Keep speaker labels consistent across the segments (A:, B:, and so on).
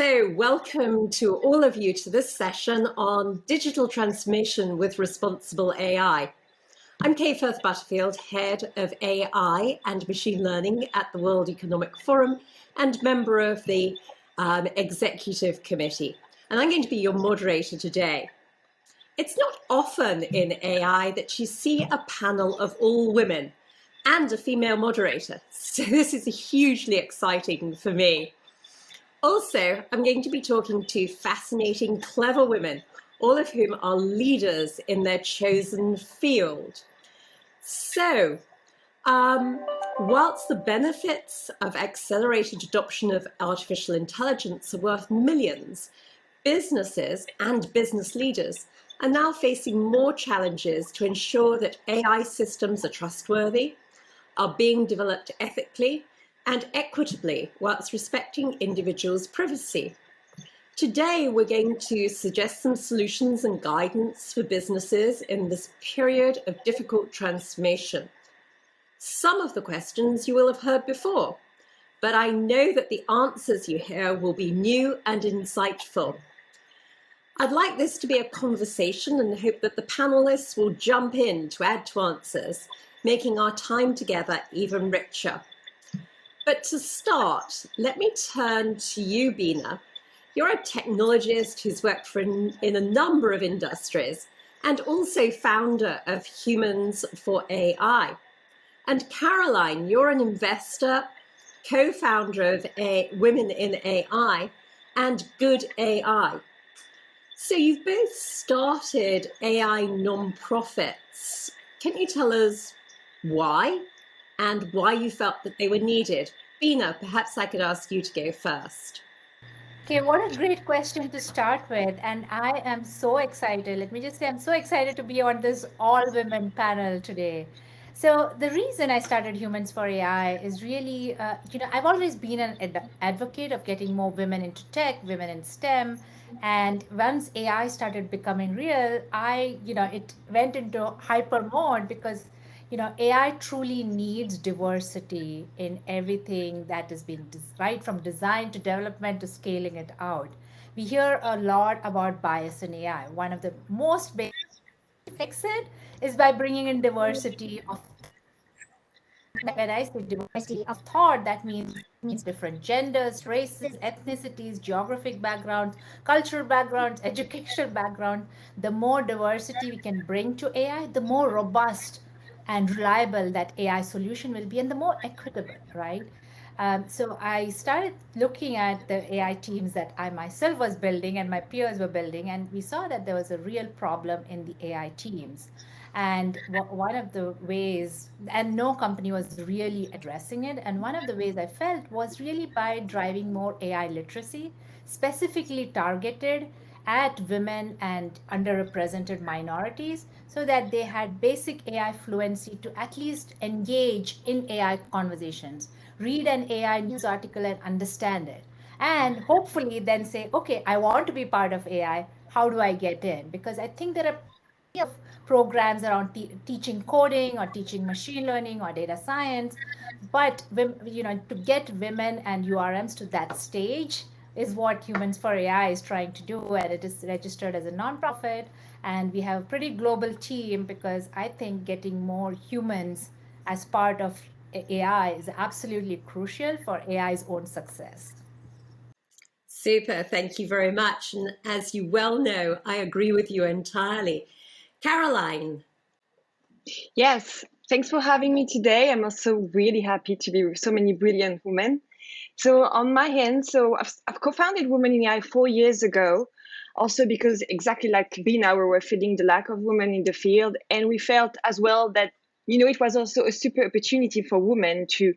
A: So welcome to all of you to this session on digital transformation with responsible AI. I'm Firth-Butterfield, head of AI and machine learning at the World Economic Forum and member of the executive committee. And I'm going to be your moderator today. It's not often in AI that you see a panel of all women and a female moderator. So this is hugely exciting for me. Also, I'm going to be talking to fascinating, clever women, all of whom are leaders in their chosen field. So, whilst the benefits of accelerated adoption of artificial intelligence are worth millions, businesses and business leaders are now facing more challenges to ensure that AI systems are trustworthy, are being developed ethically and equitably whilst respecting individuals' privacy. Today, we're going to suggest some solutions and guidance for businesses in this period of difficult transformation. Some of the questions you will have heard before, but I know that the answers you hear will be new and insightful. I'd like this to be a conversation and hope that the panelists will jump in to add to answers, making our time together even richer. But to start, let me turn to you, Beena. You're a technologist who's worked in a number of industries and also founder of Humans for AI. And Caroline, you're an investor, co-founder of Women in AI and Good AI. So you've both started AI non-profits. Can you tell us why and why you felt that they were needed? Beena, perhaps I could ask you to go first.
B: Okay, what a great question to start with. And I am so excited. Let me just say, I'm so excited to be on this all women panel today. So, the reason I started Humans for AI is really, I've always been an advocate of getting more women into tech, women in STEM. And once AI started becoming real, it went into hyper mode because AI truly needs diversity in everything that is being right from design to development to scaling it out. We hear a lot about bias in AI. One of the most basic to fix it is by bringing in diversity of. When I say diversity of thought, that means different genders, races, ethnicities, geographic backgrounds, cultural backgrounds, educational background. The more diversity we can bring to AI, the more robust and reliable that AI solution will be, and the more equitable, right? So I started looking at the AI teams that I myself was building and my peers were building, and we saw that there was a real problem in the AI teams. And one of the ways, and no company was really addressing it, and one of the ways I felt was really by driving more AI literacy, specifically targeted at women and underrepresented minorities so that they had basic AI fluency to at least engage in AI conversations, read an AI news article and understand it. And hopefully then say, okay, I want to be part of AI. How do I get in? Because I think there are plenty of programs around teaching coding or teaching machine learning or data science. But to get women and URMs to that stage is what Humans for AI is trying to do, and it is registered as a nonprofit. And we have a pretty global team because I think getting more humans as part of AI is absolutely crucial for AI's own success.
A: Super, thank you very much. And as you well know, I agree with you entirely. Caroline.
C: Yes, thanks for having me today. I'm also really happy to be with so many brilliant women. So on my end, I've co-founded Women in AI 4 years ago, also because exactly like Beena, we were feeling the lack of women in the field. And we felt as well that, it was also a super opportunity for women to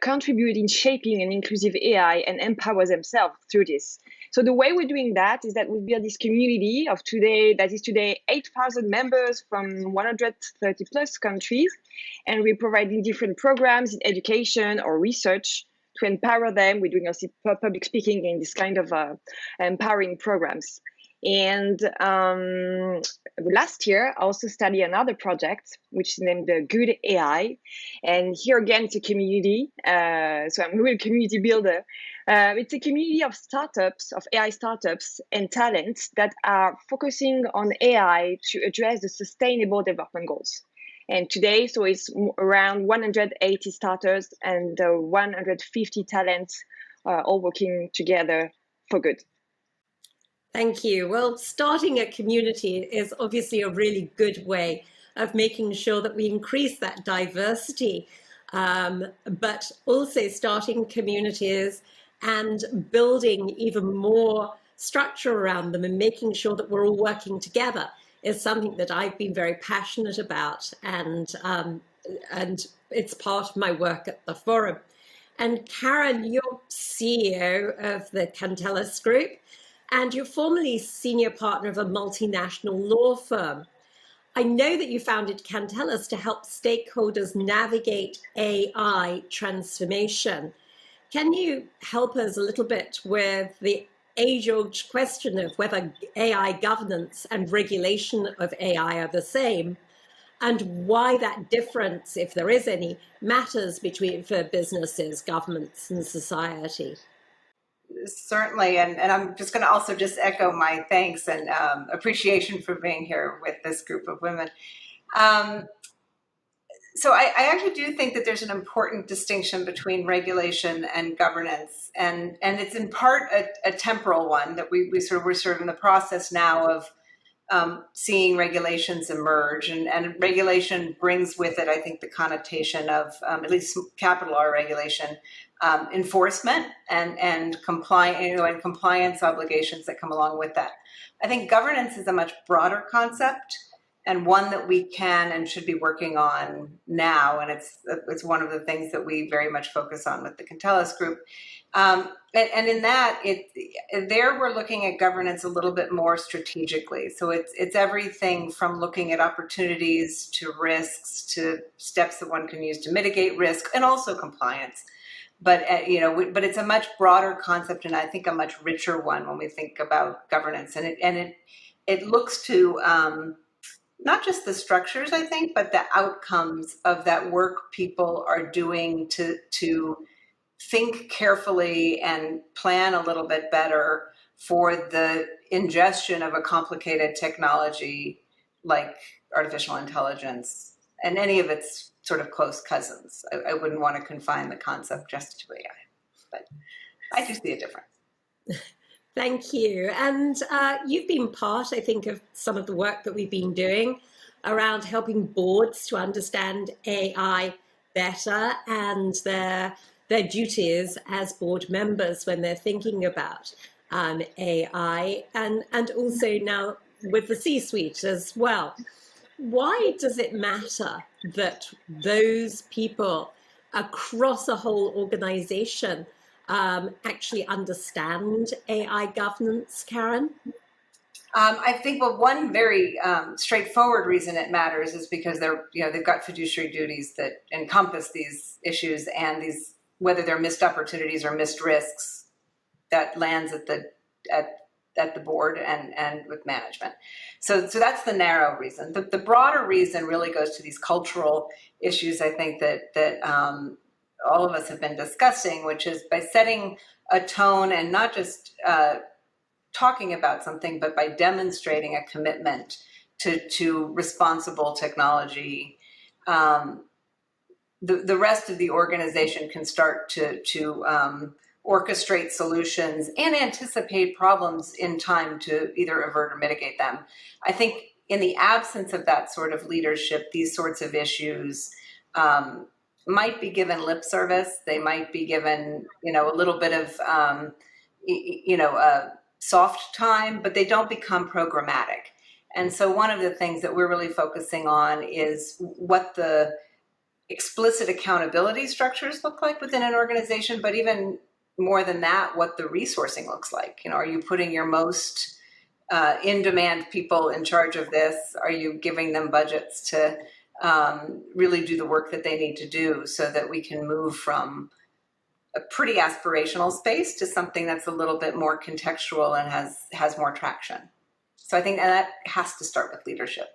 C: contribute in shaping an inclusive AI and empower themselves through this. So the way we're doing that is that we build this community of today, that is today 8,000 members from 130 plus countries. And we're providing different programs in education or research to empower them. We're doing also public speaking in this kind of empowering programs. And last year, I also studied another project, which is named the Good AI. And here again, it's a community. So I'm a real community builder. It's a community of startups, of AI startups and talents that are focusing on AI to address the sustainable development goals. And today, so it's around 180 starters and 150 talents all working together for good.
A: Thank you. Well, starting a community is obviously a really good way of making sure that we increase that diversity, but also starting communities and building even more structure around them and making sure that we're all working together is something that I've been very passionate about, and it's part of my work at the forum. And Karen, you're CEO of the Cantellis Group, and you're formerly senior partner of a multinational law firm. I know that you founded Cantellis to help stakeholders navigate AI transformation. Can you help us a little bit with the age-old question of whether AI governance and regulation of AI are the same, and why that difference, if there is any, matters for businesses, governments, and society?
D: Certainly, and I'm just going to also just echo my thanks and appreciation for being here with this group of women. So I actually do think that there's an important distinction between regulation and governance, and it's in part a temporal one that we're sort of in the process now of seeing regulations emerge, and regulation brings with it, I think, the connotation of at least capital R regulation, enforcement and compliance obligations that come along with that. I think governance is a much broader concept, and one that we can and should be working on now, and it's one of the things that we very much focus on with the Cantellis Group. And in that, there we're looking at governance a little bit more strategically. So it's everything from looking at opportunities to risks to steps that one can use to mitigate risk, and also compliance. But but it's a much broader concept, and I think a much richer one when we think about governance. And it looks to not just the structures, I think, but the outcomes of that work people are doing to think carefully and plan a little bit better for the ingestion of a complicated technology like artificial intelligence and any of its sort of close cousins. I wouldn't want to confine the concept just to AI, but I do see a difference.
A: Thank you. And you've been part, I think, of some of the work that we've been doing around helping boards to understand AI better and their duties as board members when they're thinking about AI, and also now with the C-suite as well. Why does it matter that those people across a whole organization actually understand AI governance, Karen?
D: I think, well, one very straightforward reason it matters is because they've got fiduciary duties that encompass these issues, and whether they're missed opportunities or missed risks that lands at the board and with management. So that's the narrow reason. The broader reason really goes to these cultural issues, I think, that all of us have been discussing, which is by setting a tone and not just talking about something, but by demonstrating a commitment to responsible technology, the rest of the organization can start to orchestrate solutions and anticipate problems in time to either avert or mitigate them. I think in the absence of that sort of leadership, these sorts of issues might be given lip service. They might be given, a little bit of, soft time, but they don't become programmatic. And so one of the things that we're really focusing on is what the explicit accountability structures look like within an organization, but even more than that, what the resourcing looks like. Are you putting your most in-demand people in charge of this? Are you giving them budgets to really do the work that they need to do so that we can move from a pretty aspirational space to something that's a little bit more contextual and has more traction? So I think that has to start with leadership.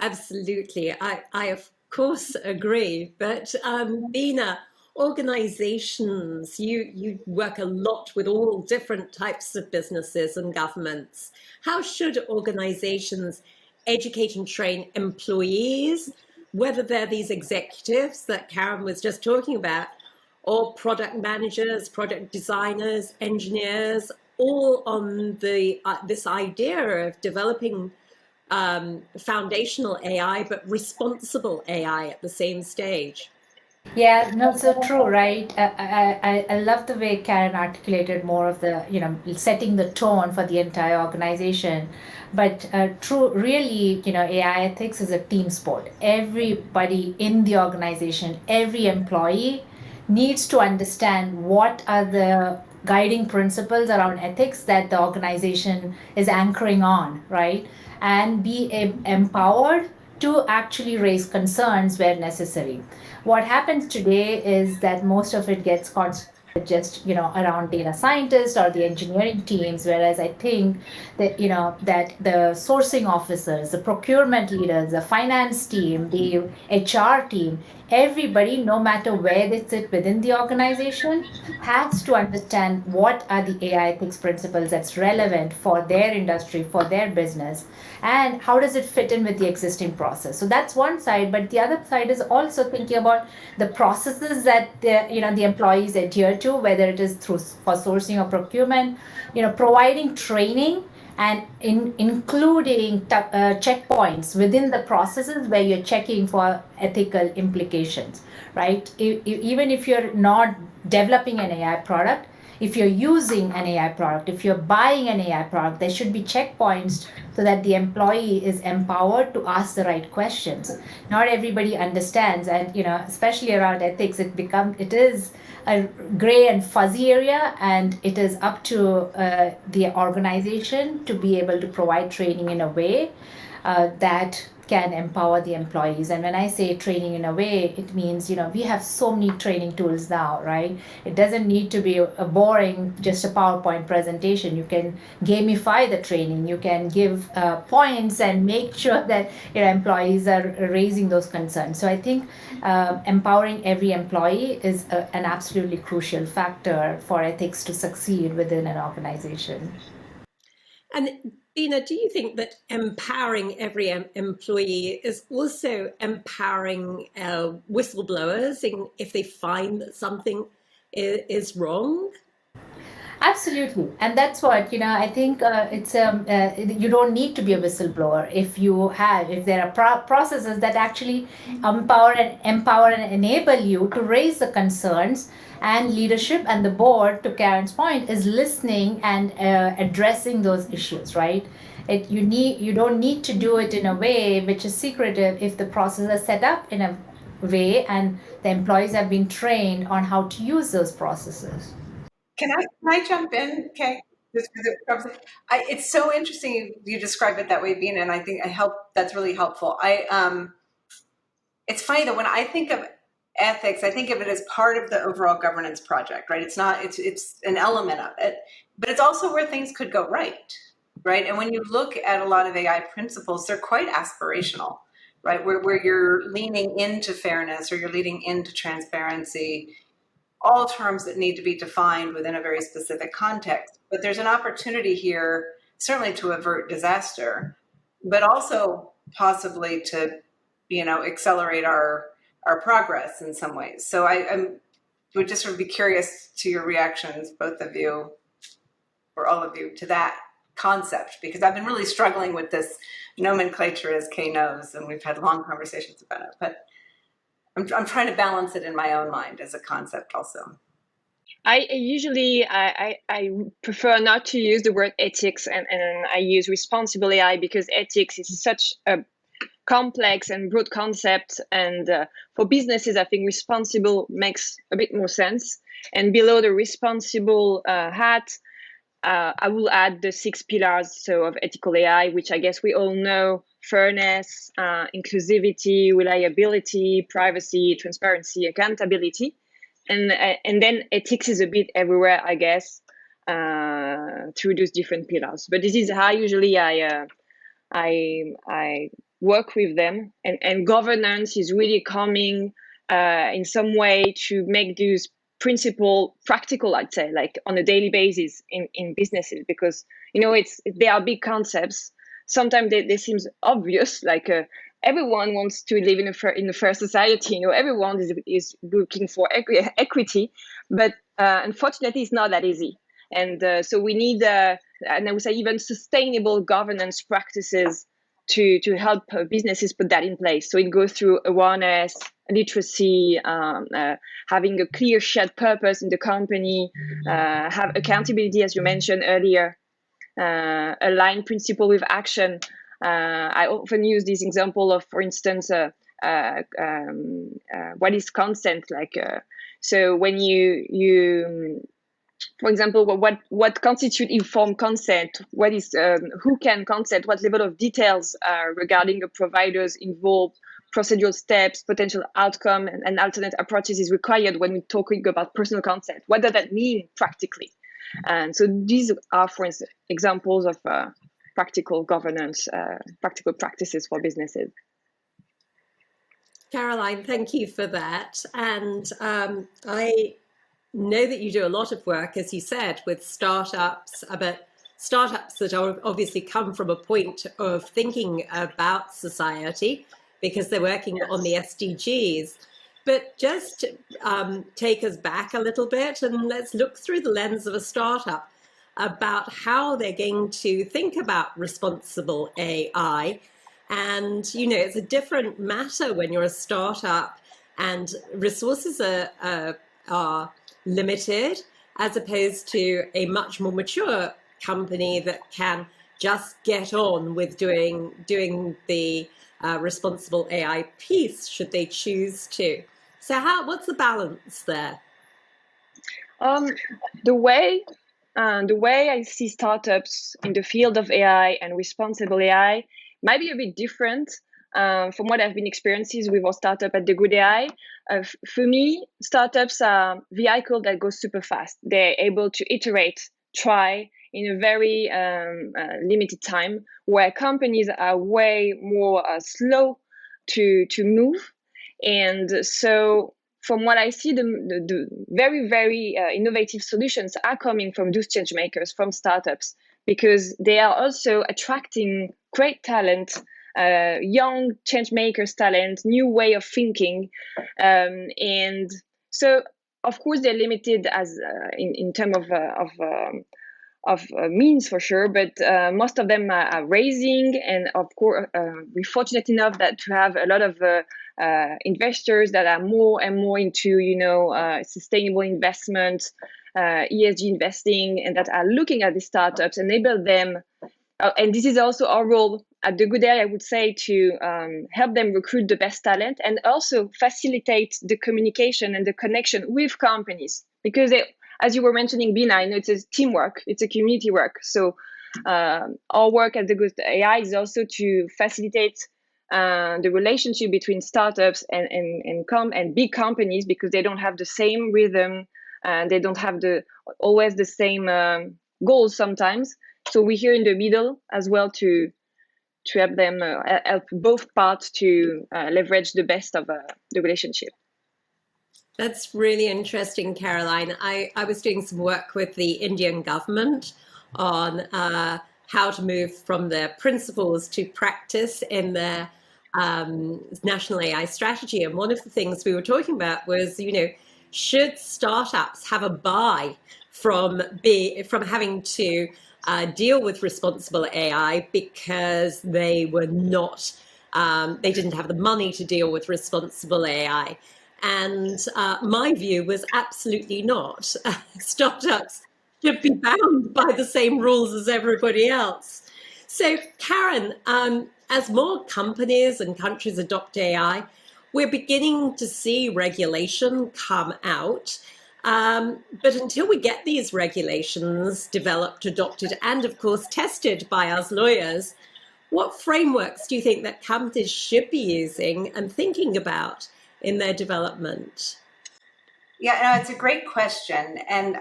A: Absolutely. I of course agree. But Beena, organizations, you work a lot with all different types of businesses and governments. How should organizations educate and train employees, whether they're these executives that Karen was just talking about, or product managers, product designers, engineers, all on the this idea of developing foundational AI, but responsible AI at the same stage?
B: Yeah, no, so true, right? I love the way Karen articulated more of the, setting the tone for the entire organization. But true, really, AI ethics is a team sport. Everybody in the organization, every employee needs to understand what are the guiding principles around ethics that the organization is anchoring on, right? And be empowered to actually raise concerns where necessary. What happens today is that most of it gets concentrated just around data scientists or the engineering teams, whereas I think that that the sourcing officers, the procurement leaders, the finance team, the HR team, everybody, no matter where they sit within the organization, has to understand what are the AI ethics principles that's relevant for their industry, for their business, and how does it fit in with the existing process. So that's one side, but the other side is also thinking about the processes that the employees adhere to, whether it is through for sourcing or procurement, providing training and including checkpoints within the processes where you're checking for ethical implications, right? Even if you're not developing an AI product, if you're using an AI product, if you're buying an AI product, there should be checkpoints so that the employee is empowered to ask the right questions. Not everybody understands, and especially around ethics, it is a gray and fuzzy area, and it is up to the organization to be able to provide training in a way that can empower the employees. And when I say training in a way, it means we have so many training tools now, right? It doesn't need to be a boring just a PowerPoint presentation. You can gamify the training, you can give points and make sure that your employees are raising those concerns. So I think empowering every employee is an absolutely crucial factor for ethics to succeed within an organization.
A: And Beena, do you think that empowering every employee is also empowering whistleblowers if they find that something is wrong?
B: Absolutely, and that's what I think. It's you don't need to be a whistleblower if there are processes that actually empower and enable you to raise the concerns, and leadership and the board, to Karen's point, is listening and addressing those issues, right? You don't need to do it in a way which is secretive if the process is set up in a way and the employees have been trained on how to use those processes.
D: Can I jump in? Okay. It's so interesting you describe it that way, Beena, and I think that's really helpful. It's funny that when I think of ethics, I think of it as part of the overall governance project, right? It's an element of it, but it's also where things could go right? And when you look at a lot of AI principles, they're quite aspirational, right? Where you're leaning into fairness or you're leaning into transparency, all terms that need to be defined within a very specific context. But there's an opportunity here, certainly to avert disaster, but also possibly to, accelerate our progress in some ways. So I would just sort of be curious to your reactions, both of you, or all of you, to that concept, because I've been really struggling with this nomenclature, as Kay knows, and we've had long conversations about it. But I'm trying to balance it in my own mind as a concept also.
C: I usually prefer not to use the word ethics, and I use responsible AI, because ethics is such a complex and broad concept, and for businesses I think responsible makes a bit more sense. And below the responsible hat, I will add the 6 pillars of ethical AI, which I guess we all know: fairness, inclusivity, reliability, privacy, transparency, accountability. And then ethics is a bit everywhere, I guess. through those different pillars. But this is how usually I work with them, and governance is really coming in some way to make these principles practical, I'd say, like on a daily basis in businesses, because they are big concepts. Sometimes they seem obvious, like everyone wants to live in a fair society. Everyone is looking for equity, but unfortunately, it's not that easy. And so we need, and I would say, even sustainable governance practices to help businesses put that in place. So it goes through awareness, literacy, having a clear shared purpose in the company, have accountability, as you mentioned earlier, align principle with action. I often use this example of, for instance, what is consent like? So when you for example, what constitute informed consent? What is who can consent? What level of details regarding a provider's involved procedural steps, potential outcome, and alternate approaches is required when we're talking about personal consent? What does that mean practically? And so these are, for instance, examples of practical governance, practical practices for businesses.
A: Caroline, thank you for that. And I know that you do a lot of work, as you said, with startups, but startups that obviously come from a point of thinking about society because they're working on the SDGs. But just take us back a little bit and let's look through the lens of a startup about how they're going to think about responsible AI. And, it's a different matter when you're a startup and resources are limited, as opposed to a much more mature company that can just get on with doing the responsible AI piece, should they choose to. So what's the balance there?
C: The way I see startups in the field of AI and responsible AI might be a bit different from what I've been experiencing with our startup at The Good AI. For me, startups are vehicles that go super fast. They're able to iterate, try in a very limited time, where companies are way more slow to move. And so from what I see, the very, very innovative solutions are coming from those change makers, from startups, because they are also attracting great talent, young change makers talent, new way of thinking. And so, of course, they're limited as in terms of means, for sure, but most of them are raising, and of course we're fortunate enough to have a lot of investors that are more and more into sustainable investment, ESG investing, and that are looking at the startups, enable them, and this is also our role at The Good AI, I would say, to help them recruit the best talent and also facilitate the communication and the connection with companies, because as you were mentioning, Beena, it's a teamwork, it's a community work. So our work at The Good AI is also to facilitate the relationship between startups and big companies, because they don't have the same rhythm and they don't have always the same goals sometimes. So we're here in the middle as well to help them, help both parts to leverage the best of the relationship.
A: That's really interesting, Caroline. I was doing some work with the Indian government on how to move from their principles to practice in their national AI strategy. And one of the things we were talking about was, should startups have a buy from having to deal with responsible AI because they were not, they didn't have the money to deal with responsible AI. And my view was absolutely not. Startups should be bound by the same rules as everybody else. So, Karen, as more companies and countries adopt AI, we're beginning to see regulation come out. But until we get these regulations developed, adopted, and of course tested by us lawyers, what frameworks do you think that companies should be using and thinking about in their development?
D: Yeah, no, it's a great question. And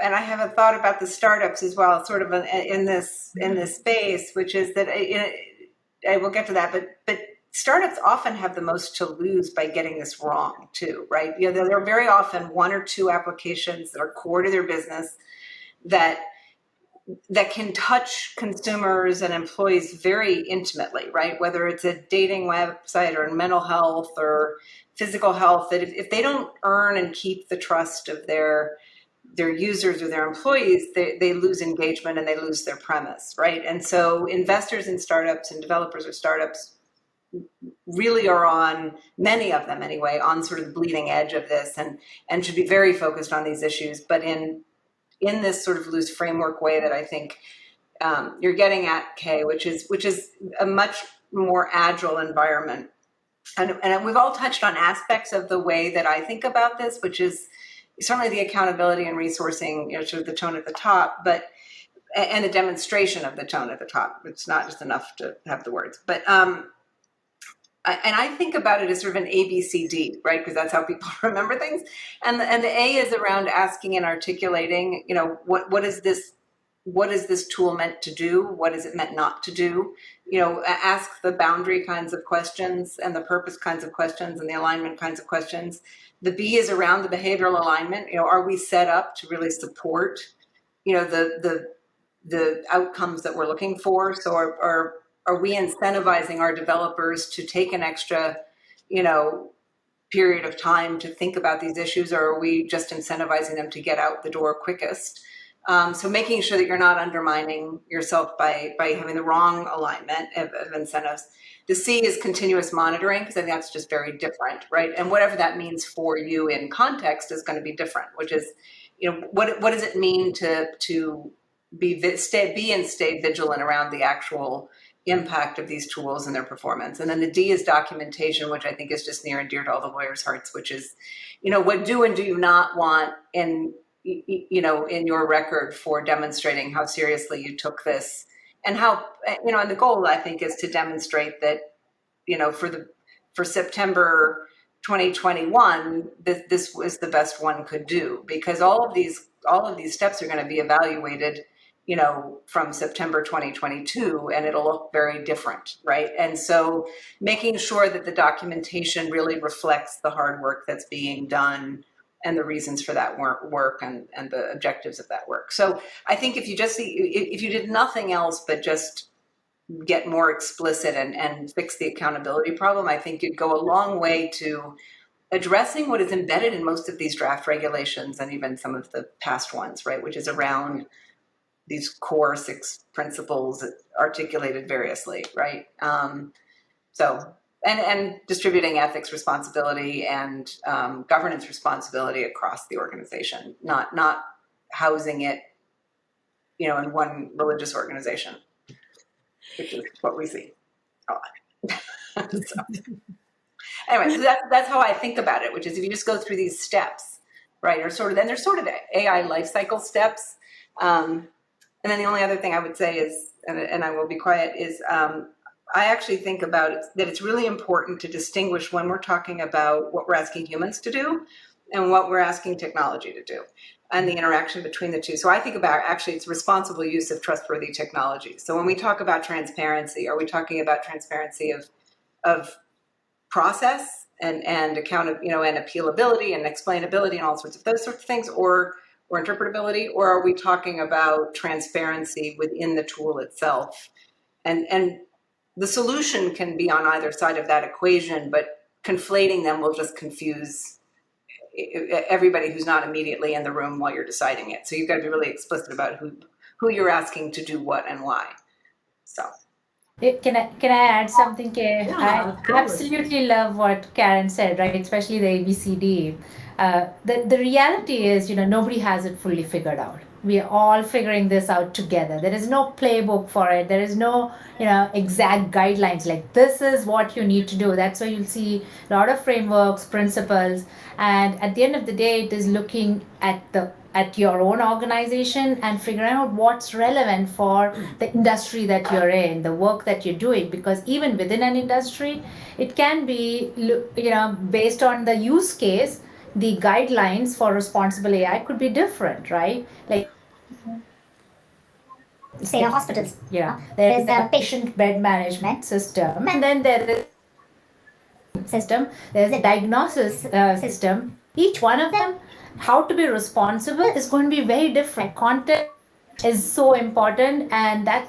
D: and I have a thought about the startups as well, sort of in this space, which is that I will get to that, but startups often have the most to lose by getting this wrong too, right? There are very often one or two applications that are core to their business that can touch consumers and employees very intimately, right? Whether it's a dating website or mental health or physical health, that if they don't earn and keep the trust of their users or their employees, they lose engagement and they lose their premise, right? And so investors in startups and developers of startups really are on, many of them anyway, on sort of the bleeding edge of this and should be very focused on these issues, but in this sort of loose framework way that I think you're getting at, Kay, which is a much more agile environment. And we've all touched on aspects of the way that I think about this, which is certainly the accountability and resourcing, sort of the tone at the top, and the demonstration of the tone at the top. It's not just enough to have the words, but and I think about it as sort of an ABCD, right? Because that's how people remember things. And the A is around asking and articulating, what is this tool meant to do? What is it meant not to do? Ask the boundary kinds of questions and the purpose kinds of questions and the alignment kinds of questions. The B is around the behavioral alignment. Are we set up to really support, the outcomes that we're looking for? So are we incentivizing our developers to take an extra, period of time to think about these issues, or are we just incentivizing them to get out the door quickest? So making sure that you're not undermining yourself by having the wrong alignment of incentives. The C is continuous monitoring, because I think that's just very different, right? And whatever that means for you in context is going to be different, which is, what does it mean to be and stay vigilant around the actual impact of these tools and their performance. And then the D is documentation, which I think is just near and dear to all the lawyers' hearts, which is, what do and do you not want in your record for demonstrating how seriously you took this, and how, and the goal, I think, is to demonstrate that, for September 2021, this was the best one could do, because all of these steps are going to be evaluated, from September 2022, and it'll look very different, right? And so making sure that the documentation really reflects the hard work that's being done and the reasons for that work and the objectives of that work. So I think if you did nothing else but just get more explicit and fix the accountability problem, I think you'd go a long way to addressing what is embedded in most of these draft regulations and even some of the past ones, right? Which is around these core 6 principles articulated variously, right? So, and distributing ethics responsibility and governance responsibility across the organization, not housing it, in one religious organization, which is what we see a lot. So, anyway, so that's how I think about it, which is if you just go through these steps, right? There's sort of AI life cycle steps. And then the only other thing I would say is, and I will be quiet, is I actually think about it, that it's really important to distinguish when we're talking about what we're asking humans to do and what we're asking technology to do, and the interaction between the two. So I think about, actually, it's responsible use of trustworthy technology. So when we talk about transparency, are we talking about transparency of process and account of, and appealability and explainability and all sorts of those sorts of things, or interpretability, or are we talking about transparency within the tool itself? And the solution can be on either side of that equation, but conflating them will just confuse everybody who's not immediately in the room while you're deciding it. So you've got to be really explicit about who you're asking to do what and why. So.
B: Can I add something, Kay?
A: Yeah,
B: I absolutely love what Karen said, right? Especially the ABCD. The reality is, nobody has it fully figured out. We are all figuring this out together. There is no playbook for it. There is no, exact guidelines like this is what you need to do. That's why you'll see a lot of frameworks, principles, and at the end of the day, it is looking at your own organization and figuring out what's relevant for the industry that you're in, the work that you're doing. Because even within an industry, it can be, based on the use case, the guidelines for responsible AI could be different, right? Like, say a hospitals, there is a patient bed management system, and then there is system, there's a diagnosis system. Each one of them, how to be responsible is going to be very different. Content is so important, and that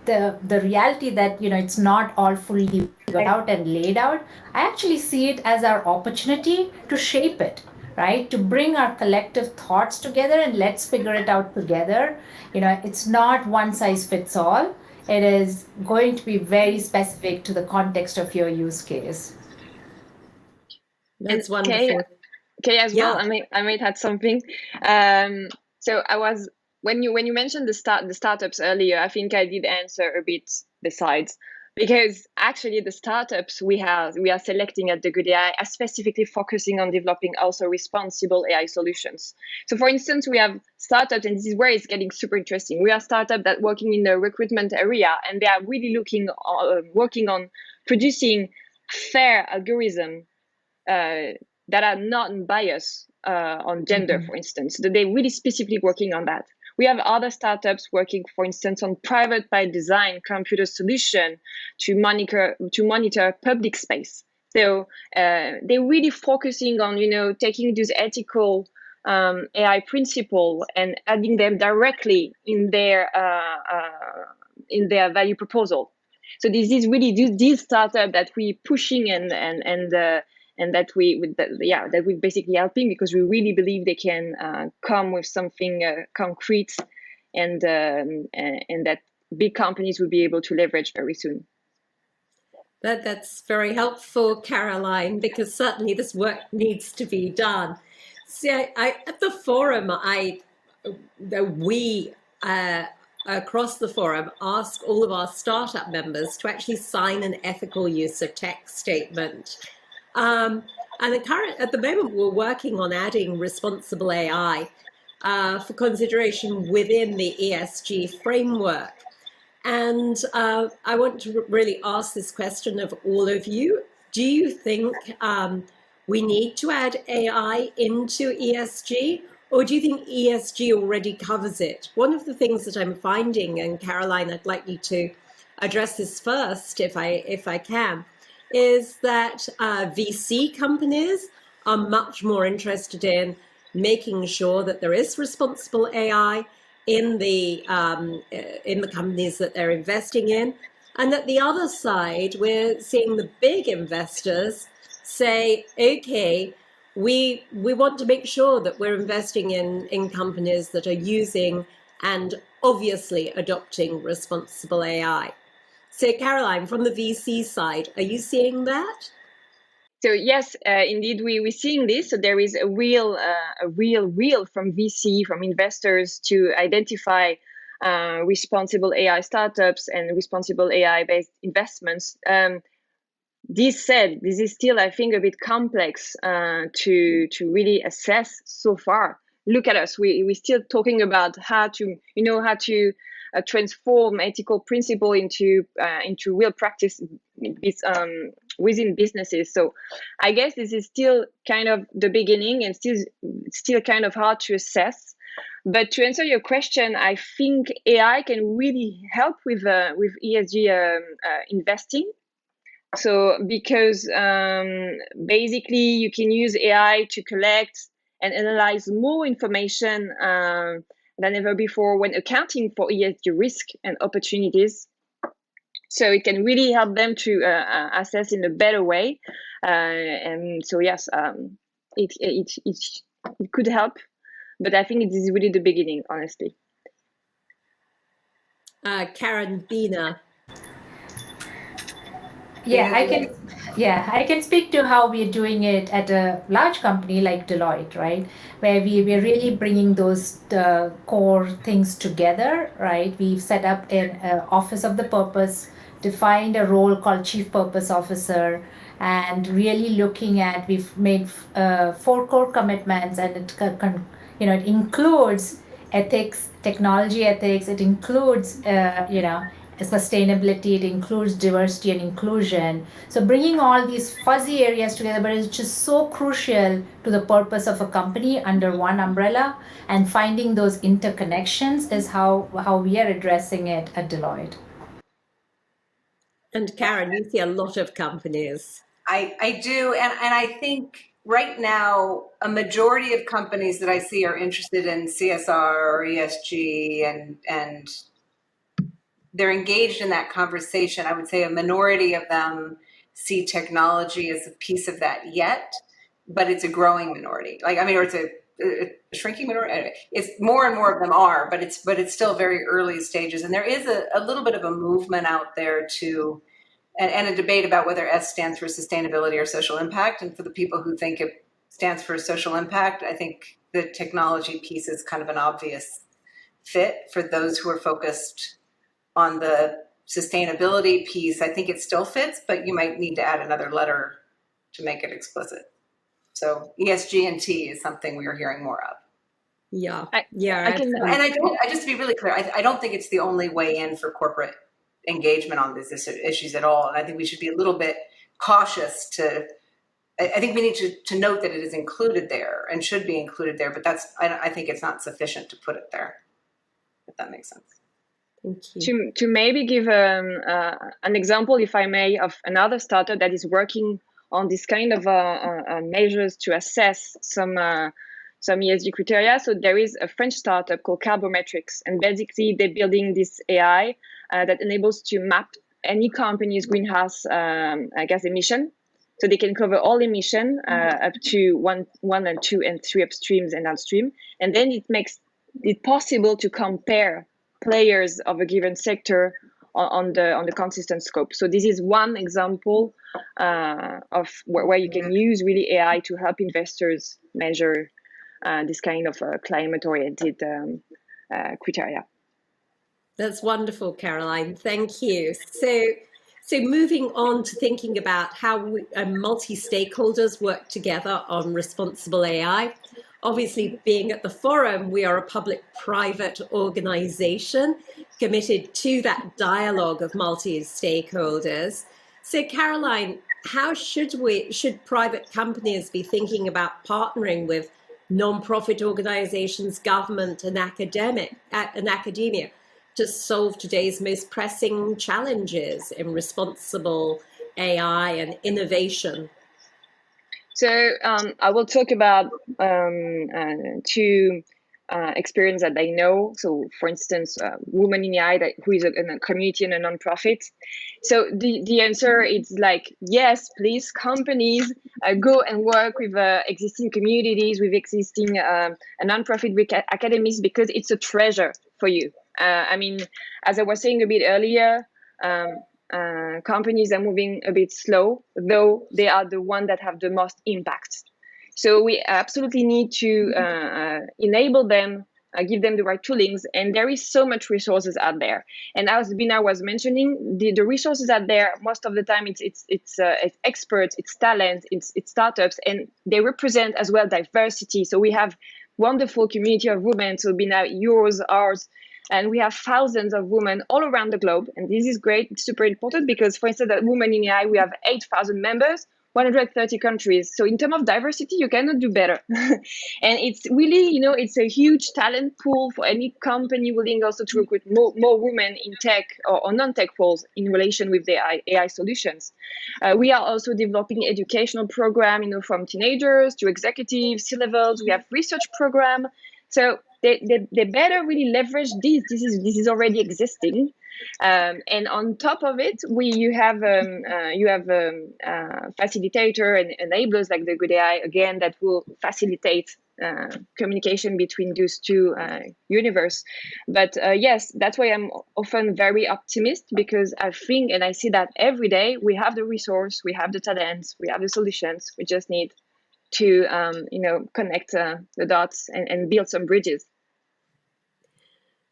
B: the reality that it's not all fully figured out and laid out. I actually see it as our opportunity to shape it, right? To bring our collective thoughts together and let's figure it out together. It's not one size fits all. It is going to be very specific to the context of your use case.
A: That's wonderful.
C: Okay, as well, I might add something. So I was when you mentioned the startups earlier, I think I did answer a bit besides, because actually the startups we are selecting at The Good AI are specifically focusing on developing also responsible AI solutions. So for instance, we have startups, and this is where it's getting super interesting. We are startups that working in the recruitment area, and they are really working on producing fair algorithm that are not biased on gender, for instance. So they're really specifically working on that. We have other startups working, for instance, on private by design computer solution to monitor public space. So they're really focusing on taking these ethical AI principle and adding them directly in their value proposal. So this is really this startup that we pushing and that we basically helping, because we really believe they can come with something concrete, and that big companies will be able to leverage very soon.
A: That's very helpful, Caroline, because certainly this work needs to be done. See, at the forum, we across the forum ask all of our startup members to actually sign an ethical use of tech statement. And at the moment, we're working on adding responsible AI for consideration within the ESG framework. And I want to really ask this question of all of you. Do you think we need to add AI into ESG, or do you think ESG already covers it? One of the things that I'm finding, and Caroline, I'd like you to address this first, if I can, is that VC companies are much more interested in making sure that there is responsible AI in the companies that they're investing in, and at the other side, we're seeing the big investors say, okay, we want to make sure that we're investing in companies that are using and obviously adopting responsible AI. So Caroline, from the VC side, are you seeing that?
C: So yes, indeed, we're seeing this. So there is a real from VC, from investors, to identify responsible AI startups and responsible AI-based investments. This said, this is still, I think, a bit complex to really assess so far. Look at us. We're still talking about how to transform ethical principle into real practice within businesses. So I guess this is still kind of the beginning, and still kind of hard to assess. But to answer your question, I think AI can really help with ESG investing. So because basically you can use AI to collect and analyze more information than ever before when accounting for ESG risk and opportunities. So it can really help them to assess in a better way. And so yes, it could help, but I think it is really the beginning, honestly.
A: Karen, Beena.
B: I can speak to how we're doing it at a large company like Deloitte, right? Where we're really bringing those core things together, right? We've set up an office of the purpose, defined a role called Chief Purpose Officer, and really looking at, we've made 4 core commitments, and it includes ethics, technology ethics, it includes sustainability, it includes diversity and inclusion. So bringing all these fuzzy areas together, but it's just so crucial to the purpose of a company under one umbrella, and finding those interconnections is how we are addressing it at Deloitte.
A: And Karen, you see a lot of companies.
D: I do, and I think right now a majority of companies that I see are interested in CSR or ESG, and they're engaged in that conversation. I would say a minority of them see technology as a piece of that yet, but it's a growing minority. Like, I mean, or it's a shrinking minority. It's more and more of them are, but it's still very early stages. And there is a little bit of a movement out there to, and a debate about whether S stands for sustainability or social impact. And for the people who think it stands for social impact, I think the technology piece is kind of an obvious fit. For those who are focused on the sustainability piece, I think it still fits, but you might need to add another letter to make it explicit. So ESG and T is something we are hearing more of.
A: Yeah,
C: I can,
D: And I just to be really clear, I don't think it's the only way in for corporate engagement on these issues at all. And I think we should be a little bit cautious to, I think we need to note that it is included there and should be included there, but I think it's not sufficient to put it there, if that makes sense.
A: Thank you.
C: to maybe give an example, if I may, of another startup that is working on this kind of measures to assess some ESG criteria. So there is a French startup called Carbometrics, and basically they're building this AI that enables to map any company's greenhouse gas emission. So they can cover all emission up to one and two and three upstreams and downstream, and then it makes it possible to compare players of a given sector on the consistent scope. So this is one example of where you can use really AI to help investors measure this kind of climate-oriented criteria.
A: That's wonderful, Caroline. Thank you. So moving on to thinking about how multi-stakeholders work together on responsible AI. Obviously, being at the forum, we are a public-private organization committed to that dialogue of multi-stakeholders. So Caroline, how should private companies be thinking about partnering with non-profit organizations, government, and academia to solve today's most pressing challenges in responsible AI and innovation?
C: So I will talk about two experience that I know. So for instance, Women in AI, who is a community and a nonprofit. So the answer is like, yes, please, companies go and work with existing communities, with existing nonprofit, with academies, because it's a treasure for you. I mean, as I was saying a bit earlier, companies are moving a bit slow, though they are the ones that have the most impact. So we absolutely need to enable them, give them the right toolings, and there is so much resources out there. And as Beena was mentioning, the resources out there, most of the time it's experts, it's talent, it's startups, and they represent as well diversity. So we have wonderful community of women, so Beena, yours, ours, and we have thousands of women all around the globe. And this is great, it's super important, because for instance, at Women in AI, we have 8,000 members, 130 countries. So in terms of diversity, you cannot do better. And it's really, it's a huge talent pool for any company willing also to recruit more women in tech or non-tech roles in relation with the AI solutions. We are also developing educational program, from teenagers to executives, C-levels. We have research program. So they better really leverage this. This is already existing, and on top of it, you have facilitator and enablers like the Good AI again that will facilitate communication between those two universe. But yes, that's why I'm often very optimistic, because I think and I see that every day we have the resource, we have the talents, we have the solutions. We just need to connect the dots and build some bridges.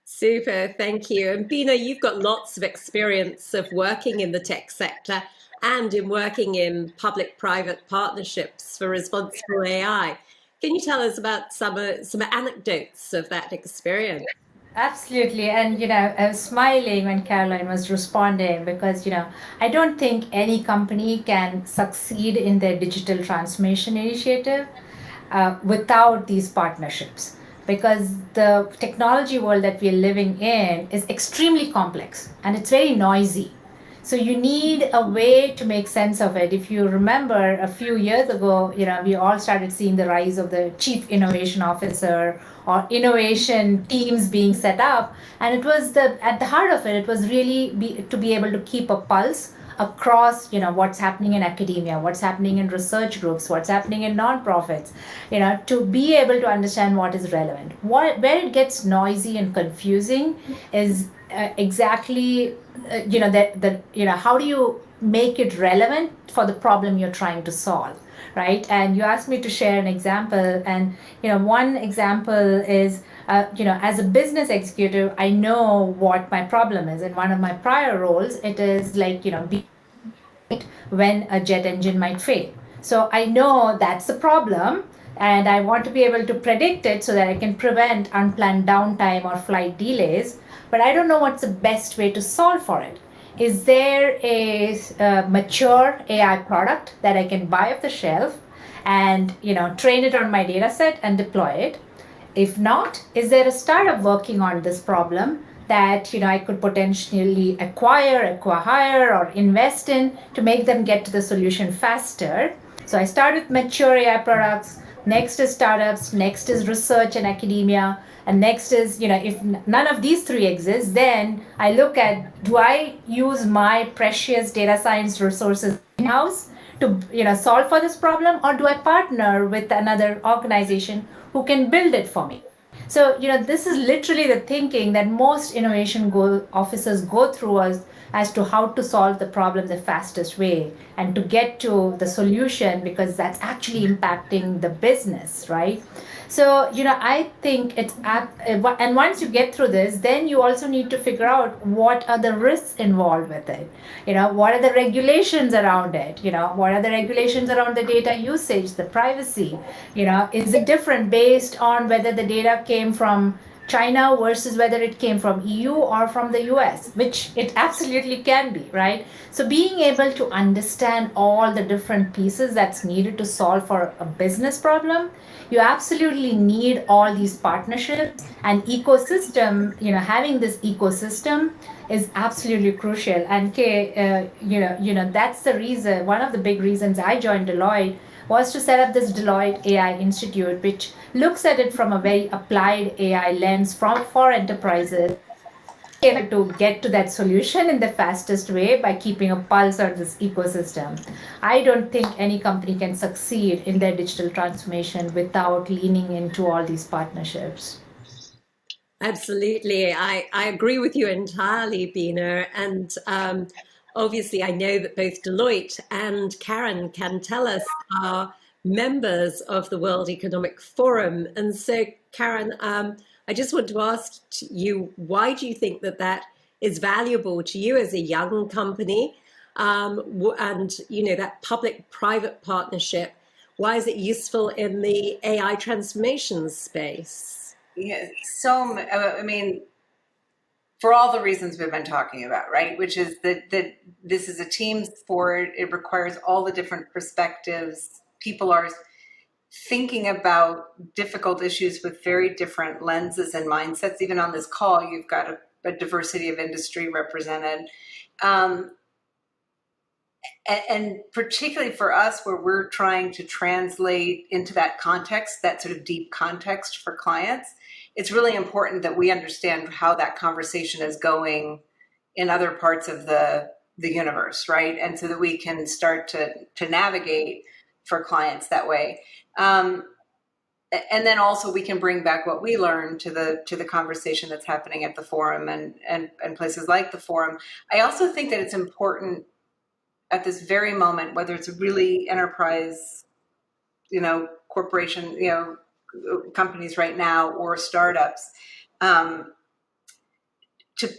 A: Super, thank you. And Beena, you've got lots of experience of working in the tech sector and in working in public-private partnerships for responsible AI. Can you tell us about some anecdotes of that experience?
B: Absolutely. And, I was smiling when Caroline was responding because, I don't think any company can succeed in their digital transformation initiative without these partnerships. Because the technology world that we're living in is extremely complex and it's very noisy. So you need a way to make sense of it. If you remember a few years ago, we all started seeing the rise of the chief innovation officer or innovation teams being set up. And it was at the heart of it, it was really to be able to keep a pulse across what's happening in academia, what's happening in research groups, what's happening in nonprofits, to be able to understand what is relevant. Where it gets noisy and confusing is exactly how do you make it relevant for the problem you're trying to solve, right? And you asked me to share an example, and one example is as a business executive, I know what my problem is. In one of my prior roles, it is like when a jet engine might fail. So I know that's the problem, and I want to be able to predict it so that I can prevent unplanned downtime or flight delays. But I don't know what's the best way to solve for it. Is there a mature AI product that I can buy off the shelf and train it on my data set and deploy it? If not, is there a startup working on this problem that I could potentially acquire, or invest in to make them get to the solution faster? So I start with mature AI products. Next is startups. Next is research and academia. And next is, if none of these three exist, then I look at, do I use my precious data science resources in-house to solve for this problem, or do I partner with another organization who can build it for me? So this is literally the thinking that most innovation officers go through as to how to solve the problem the fastest way and to get to the solution, because that's actually impacting the business, right? So I think and once you get through this, then you also need to figure out what are the risks involved with it. What are the regulations around it? What are the regulations around the data usage, the privacy? Is it different based on whether the data came from China versus whether it came from EU or from the US, which it absolutely can be, right? So being able to understand all the different pieces that's needed to solve for a business problem, you absolutely need all these partnerships and ecosystem. Having this ecosystem is absolutely crucial. And that's the reason, one of the big reasons I joined Deloitte was to set up this Deloitte AI Institute, which looks at it from a very applied AI lens for enterprises, able to get to that solution in the fastest way by keeping a pulse on this ecosystem. I don't think any company can succeed in their digital transformation without leaning into all these partnerships.
A: Absolutely. I agree with you entirely, Beena. And obviously, I know that both Deloitte and Karen can tell us are members of the World Economic Forum. And so, Karen, I just want to ask you, why do you think that is valuable to you as a young company? And, that public-private partnership, why is it useful in the AI transformation space?
D: Yeah, so I mean, for all the reasons we've been talking about, right? Which is that this is a team sport. It requires all the different perspectives. People are thinking about difficult issues with very different lenses and mindsets. Even on this call, you've got a diversity of industry represented. And particularly for us, where we're trying to translate into that context, that sort of deep context for clients, it's really important that we understand how that conversation is going in other parts of the universe, right? And so that we can start to navigate for clients that way. And then also we can bring back what we learned to the conversation that's happening at the forum and places like the forum. I also think that it's important at this very moment, whether it's a really enterprise, corporation, companies right now or startups, to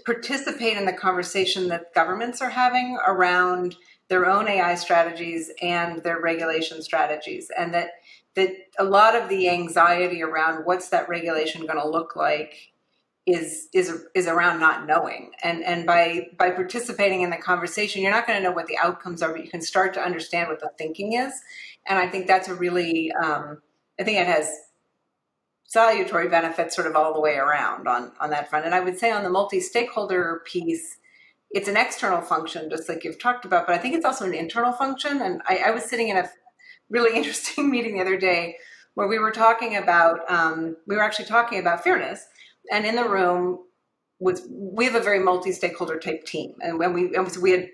D: participate in the conversation that governments are having around their own AI strategies and their regulation strategies. And that a lot of the anxiety around what's that regulation going to look like is around not knowing, and by participating in the conversation, you're not going to know what the outcomes are, but you can start to understand what the thinking is. And I think that's a really I think it has salutary benefits sort of all the way around on that front. And I would say on the multi-stakeholder piece, it's an external function, just like you've talked about, but I think it's also an internal function. And I was sitting in a really interesting meeting the other day where we were talking about fairness. And in the room we have a very multi-stakeholder type team. And we had,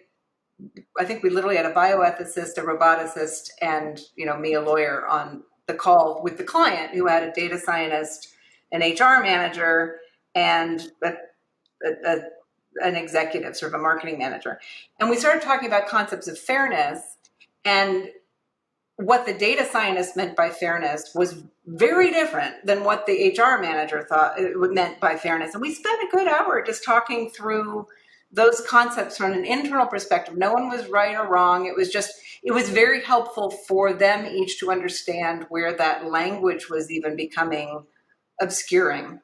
D: I think we literally had a bioethicist, a roboticist, and me, a lawyer, on the call with the client, who had a data scientist, an HR manager, and an executive, sort of a marketing manager. And we started talking about concepts of fairness, and what the data scientist meant by fairness was very different than what the HR manager thought it meant by fairness. And we spent a good hour just talking through those concepts from an internal perspective. No one was right or wrong. It was very helpful for them each to understand where that language was even becoming obscuring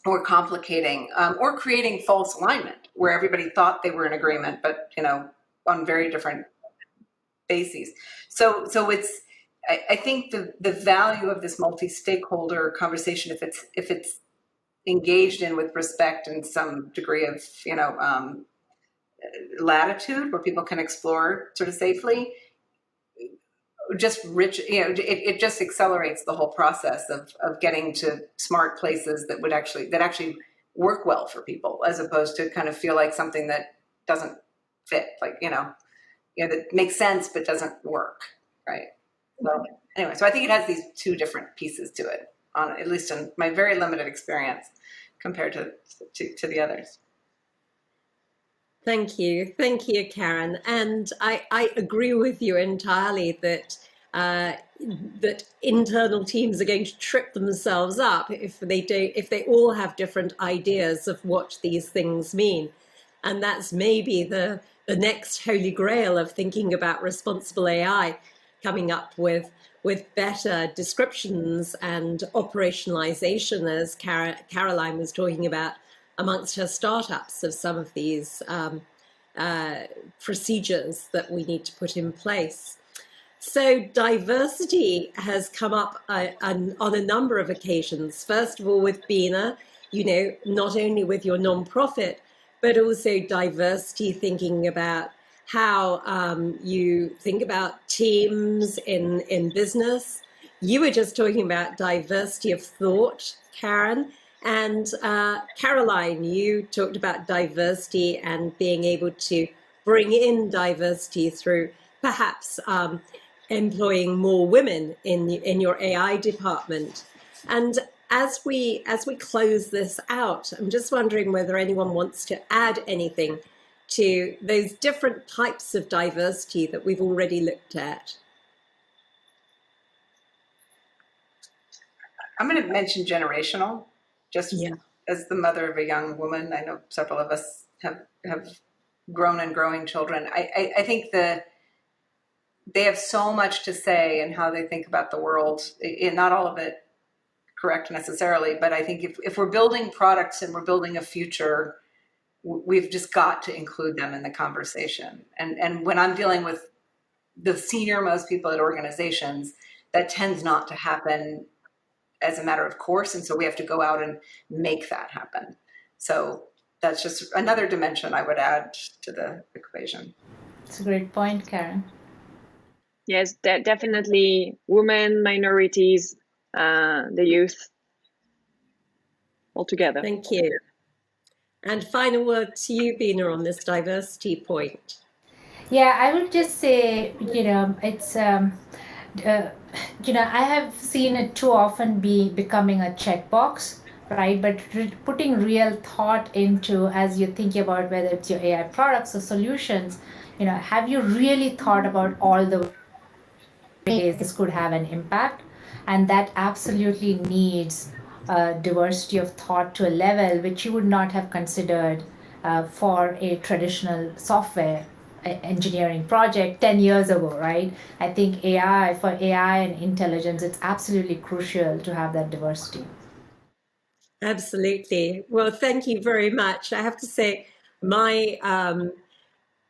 D: or complicating, or creating false alignment where everybody thought they were in agreement, but on very different bases. So it's, I think the value of this multi-stakeholder conversation, if it's engaged in with respect and some degree of latitude where people can explore sort of safely, just rich, it just accelerates the whole process of getting to smart places that actually work well for people, as opposed to kind of feel like something that doesn't fit, like that makes sense but doesn't work, right? So anyway, so I think it has these two different pieces to it, at least in my very limited experience compared to the others.
A: Thank you, Karen. And I agree with you entirely that that internal teams are going to trip themselves up if they all have different ideas of what these things mean. And that's maybe the next holy grail of thinking about responsible AI, coming up with better descriptions and operationalization, as Caroline was talking about, amongst her startups, of some of these procedures that we need to put in place. So diversity has come up on a number of occasions. First of all, with Beena, not only with your nonprofit, but also diversity, thinking about how you think about teams in business. You were just talking about diversity of thought, Karen. And Caroline, you talked about diversity and being able to bring in diversity through perhaps employing more women in your AI department. And as we close this out, I'm just wondering whether anyone wants to add anything to those different types of diversity that we've already looked at.
D: I'm going to mention generational. Just as the mother of a young woman, I know several of us have grown and growing children. I think they have so much to say in how they think about the world. Not all of it correct necessarily, but I think if we're building products and we're building a future, we've just got to include them in the conversation. And when I'm dealing with the senior most people at organizations, that tends not to happen as a matter of course, and so we have to go out and make that happen. So that's just another dimension I would add to the equation.
B: It's a great point, Karen.
C: Yes, definitely women, minorities, the youth, all together.
A: Thank you. And final word to you, Beena, on this diversity point.
B: Yeah, I would just say, it's I have seen it too often becoming a checkbox, right? But putting real thought into, as you're thinking about whether it's your AI products or solutions, have you really thought about all the ways this could have an impact? And that absolutely needs diversity of thought to a level which you would not have considered for a traditional software engineering project 10 years ago, right? I think for AI and intelligence, it's absolutely crucial to have that diversity.
A: Absolutely. Well, thank you very much. I have to say, my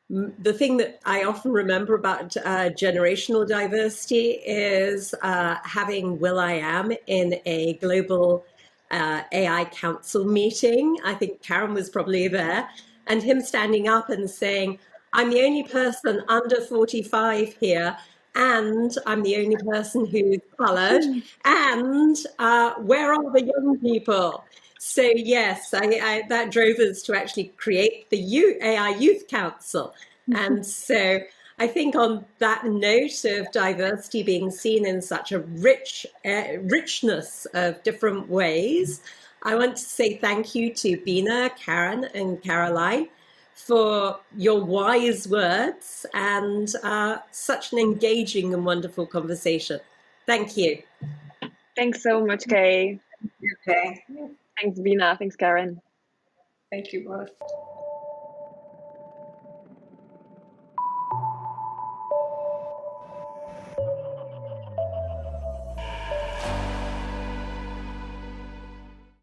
A: the thing that I often remember about generational diversity is having Will.i.am in a global AI council meeting. I think Karen was probably there, and him standing up and saying, "I'm the only person under 45 here, and I'm the only person who's coloured, and where are the young people?" So yes, that drove us to actually create the AI Youth Council. And so I think on that note of diversity being seen in such a richness of different ways, I want to say thank you to Beena, Karen and Caroline for your wise words and such an engaging and wonderful conversation. Thank you.
C: Thanks so much, Kay.
D: Okay.
C: Thanks, Beena. Thanks, Karen.
D: Thank you both.